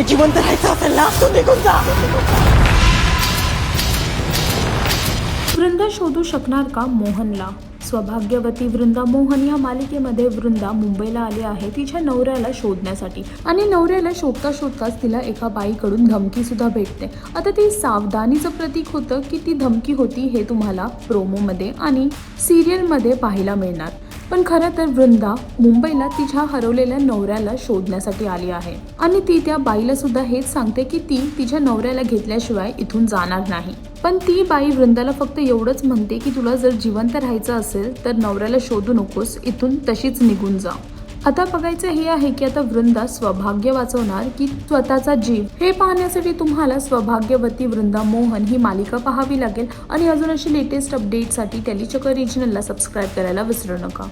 जिवंत राहायचं असेल ना तू निघून जा. वृंदा शोधू शकणार का मोहनला? सौभाग्यवती वृंदा मोहन या मालिकेमध्ये वृंदा मुंबईला आली आहे तिच्या नवऱ्याला शोधण्यासाठी आणि नवऱ्याला शोधता शोधताच तिला एका बाईकडून धमकी सुद्धा भेटते. आता ती सावधानीचं प्रतीक होतं की ती धमकी होती हे तुम्हाला प्रोमोमध्ये आणि सिरियलमध्ये पाहायला मिळणार. पण खरं तर वृंदा मुंबईला तिच्या हरवलेल्या नवऱ्याला शोधण्यासाठी आली आहे आणि ती त्या बाईला सुद्धा हेच सांगते की ती तिच्या नवऱ्याला घेतल्याशिवाय इथून जाणार नाही. पण ती बाई वृंदाला फक्त एवढंच म्हणते की तुला जर जिवंत राहायचं असेल तर नवऱ्याला शोधू नकोस, इथून तशीच निघून जा. आता बघायचं हे आहे की आता वृंदा सौभाग्य वाचवणार की स्वतःचा जीव, हे पाहण्यासाठी तुम्हाला सौभाग्यवती वृंदा मोहन ही मालिका पाहावी लागेल. आणि अजून अशी लेटेस्ट अपडेटसाठी टेलीचक्र रिजनलला सबस्क्राईब करायला विसरू नका.